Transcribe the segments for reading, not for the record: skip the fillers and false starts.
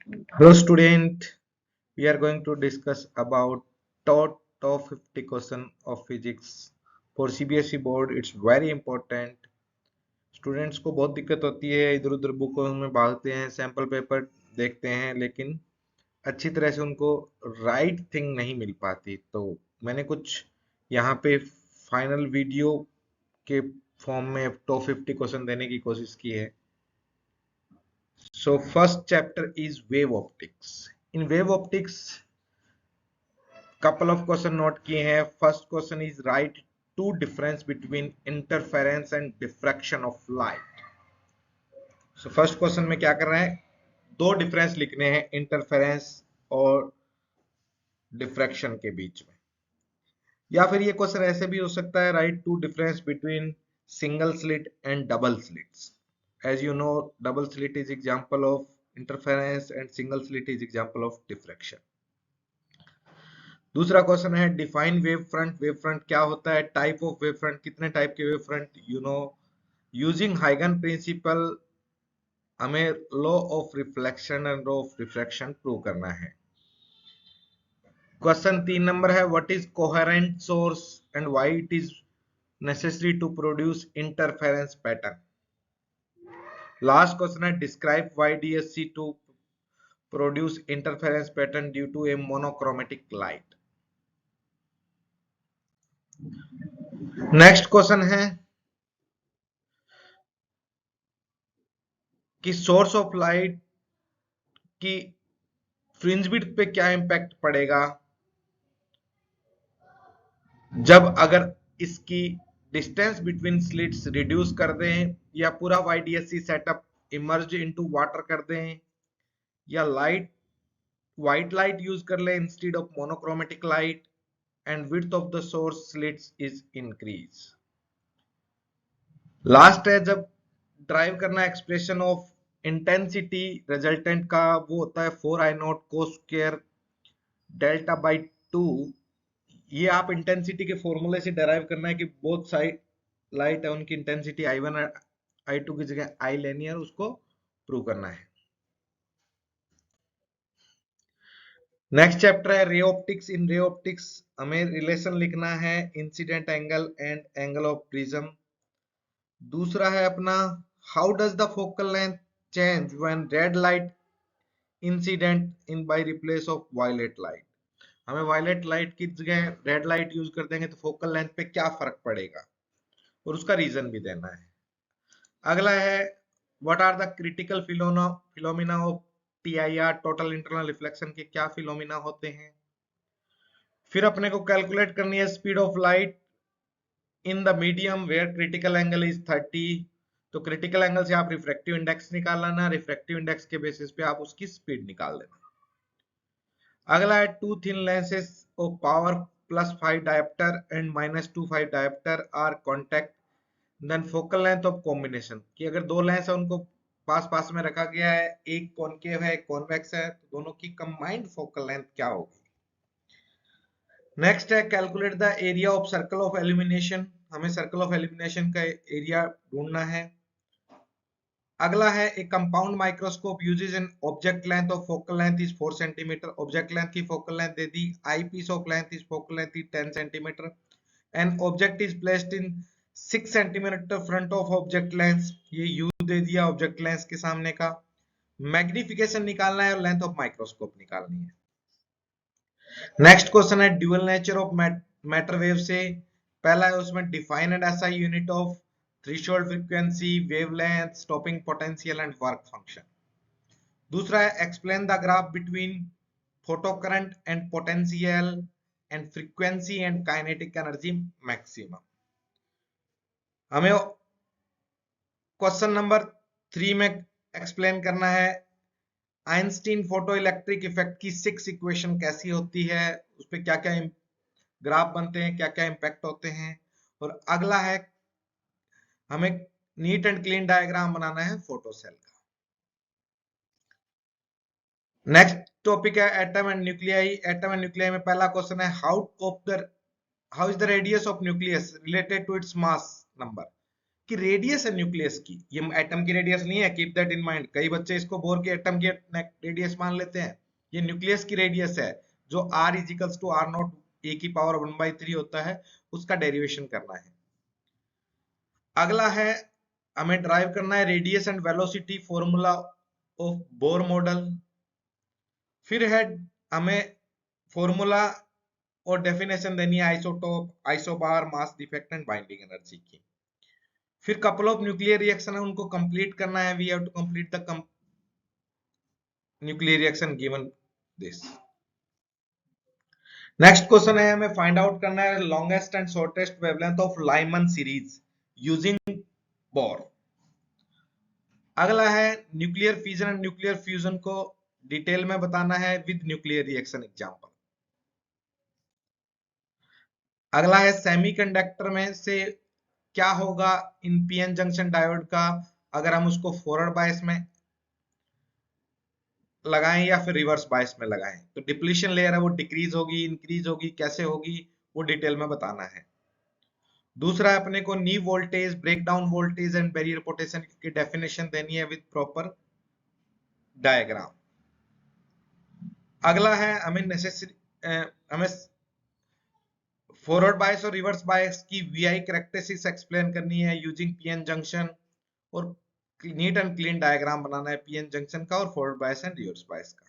Hello student, we are going to discuss about top 50 question of physics for CBSE board. It's very important. Students को बहुत दिक्कत होती है, इधर उधर बुकों में भागते हैं, सैंपल पेपर देखते हैं, लेकिन अच्छी तरह से उनको राइट थिंग नहीं मिल पाती। तो मैंने कुछ यहाँ पे फाइनल वीडियो के फॉर्म में टॉप 50 क्वेश्चन देने की कोशिश की है। So first chapter is wave optics. In wave optics, couple of question note किए हैं. First question is write two difference between interference and diffraction of light. So first question में क्या कर रहे हैं? दो डिफरेंस लिखने हैं इंटरफेरेंस और डिफ्रैक्शन के बीच में, या फिर ये क्वेश्चन ऐसे भी हो सकता है right to difference between single slit and double slits. As you know, double slit is example of interference and single slit is example of diffraction. दूसरा क्वेश्चन है define wave front. Wave front क्या होता है? Type of wave front, कितने type के wave front? You know, using हाइगन principle हमें law of reflection and law of refraction prove करना है. क्वेश्चन 3 नंबर है what is coherent source and why it is necessary to produce interference pattern. Last question है describe why DSC to produce interference pattern due to a monochromatic light. Next question है कि source of light की fringe width पे क्या impact पड़ेगा जब अगर इसकी डिस्टेंस बिटवीन स्लिट्स रिड्यूस कर दें, या पूरा YDSC setup emerge into water कर दें, या लाइट व्हाइट लाइट यूज कर ले instead of monochromatic light, and width of the source slits is increase. Last है जब ड्राइव करना एक्सप्रेशन ऑफ इंटेंसिटी रिजल्टेंट का, वो होता है 4I0 cos square delta by 2. ये आप इंटेंसिटी के फॉर्मूले से डेराइव करना है कि बोथ साइड लाइट है उनकी इंटेंसिटी I1 I2 की जगह I लेनी है, उसको प्रूव करना है. नेक्स्ट चैप्टर है रे ऑप्टिक्स. इन रे ऑप्टिक्स हमें रिलेशन लिखना है incident angle and angle of prism. दूसरा है अपना how does the focal length change when red light incident in by replace of violet light. हमें वायलेट लाइट की जगह रेड लाइट यूज कर देंगे तो फोकल लेंथ पे क्या फर्क पड़ेगा, और उसका रीजन भी देना है. अगला है what are the critical phenomena of TIR, total internal reflection के क्या फिलोमिना होते हैं. फिर अपने को कैलकुलेट करनी है speed of light in the medium where critical angle is 30. तो क्रिटिकल एंगल से आप रिफ्रैक्टिव इंडेक्स निकाल लेना, रिफ्रैक्टिव इंडेक्स के बेसिस पे आप उसकी स्पीड निकाल लेना. अगला है two thin lenses of power +5 dioptre and -25 dioptre are contact, then focal length of combination. कि अगर दो लेंस है उनको पास पास में रखा गया है, एक कॉनकेव है एक कॉन्वेक्स है, तो दोनों की कंबाइंड फोकल लेंथ क्या होगी. नेक्स्ट है calculate the area of circle of illumination. हमें सर्कल ऑफ एल्यूमिनेशन का एरिया ढूंढना है. अगला है एक compound microscope uses an object length of focal length is 4 centimetre. Object length की फोकल लेंथ दे दी, eye piece of length is focal length is 10 centimetre, and object is placed in 6 centimetre front of object lens. ये u दे दिया object lens के सामने का. Magnification निकालना है और लेंथ ऑफ माइक्रोस्कोप निकालनी है. नेक्स्ट क्वेश्चन है dual nature of matter wave से. पहला है उसमें define and SI unit of threshold frequency, wavelength, stopping potential and work function. दूसरा है explain the graph between photo current and potential and frequency and kinetic energy maximum. हमें question number 3 में explain करना है आइंस्टीन फोटो इलेक्ट्रिक इफेक्ट की 6 equation कैसी होती है, उस पर क्या क्या ग्राफ बनते हैं, क्या क्या इंपैक्ट होते हैं. और अगला है हमें नीट एंड क्लीन डायग्राम बनाना है फोटो सेल का. नेक्स्ट टॉपिक है atom and nuclei. Atom and nuclei में पहला क्वेश्चन है how is the radius of nucleus related to its mass number. कि रेडियस है न्यूक्लियस की, ये एटम की रेडियस नहीं है, कीप दैट इन माइंड। कई बच्चे इसको बोर के एटम की रेडियस मान लेते हैं, ये न्यूक्लियस की रेडियस है, जो r equals to r naught a की पावर 1/3 होता है, उसका डेरिवेशन करना है। अगला है हमें ड्राइव करना है radius and velocity formula of Bohr model. फिर है हमें फॉर्मूला और डेफिनेशन देनी है isotope, isobar, mass defect and binding energy की। फिर कपल ऑफ न्यूक्लियर रिएक्शन है, उनको कंप्लीट करना है, we have to complete the nuclear reaction given this. Next question है हमें फाइंड आउट करना है longest and shortest wavelength of Lyman series using Bohr. अगला है nuclear fission and nuclear fusion को डिटेल में बताना है विद न्यूक्लियर रिएक्शन एग्जांपल। अगला है सेमीकंडक्टर में से क्या होगा इन पीएन जंक्शन डायोड का अगर हम उसको फॉरवर्ड बायस में लगाएं या फिर रिवर्स बायस में लगाएं, तो डिप्लीशन लेयर है वो डिक्रीज होगी, इंक्रीज होगी, कैसे होगी वो डिटेल में बताना है। दूसरा है अपने को नी voltage, breakdown voltage and barrier potential की डेफिनेशन देनी है विद प्रॉपर डायग्राम। अगला है हमें हमें फॉरवर्ड बायस और रिवर्स बायस की वीआई कैरेक्टरिस्टिक्स एक्सप्लेन करनी है यूजिंग पीएन जंक्शन, और नीट एंड क्लीन डायग्राम बनाना है पीएन जंक्शन का और forward bias and reverse bias का।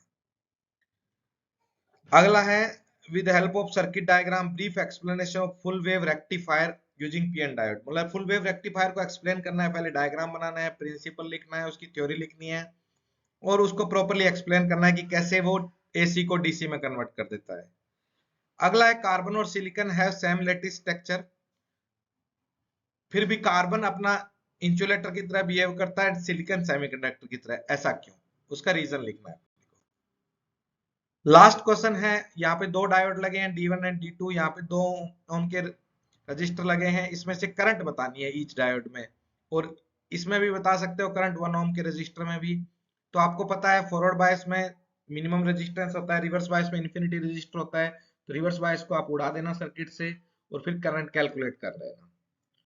अगला है with help of circuit diagram brief explanation of full wave rectifier using PN diode. मतलब फुल वेव रेक्टिफायर को एक्सप्लेन करना है, पहले डायग्राम बनाना है, प्रिंसिपल लिखना है, उसकी थ्योरी लिखनी है और उसको प्रॉपर्ली एक्सप्लेन करना है कि कैसे वो एसी को डीसी में कन्वर्ट कर देता है। अगला है कार्बन और silicon have same lattice structure, फिर भी कार्बन अपना इंसुलेटर की तरह बिहेव करता है, सिलिकॉन सेमीकंडक्टर की तरह, ऐसा क्यों, उसका रीजन लिखना है। लास्ट क्वेश्चन है, यहाँ पे दो डायोड लगे हैं D1 एंड D2, यहाँ पे दो ओम के रजिस्टर लगे हैं, इसमें से करंट बतानी है ईच डायोड में, और इसमें भी बता सकते हो करंट 1 ओम के रजिस्टर में भी। तो आपको पता है फॉरवर्ड बायस में मिनिमम रेजिस्टेंस होता है, रिवर्स बायस में इन्फिनिटी रजिस्टर होता है, तो रिवर्स बायस को आप उड़ा देना सर्किट से और फिर करंट कैलकुलेट कर लेना।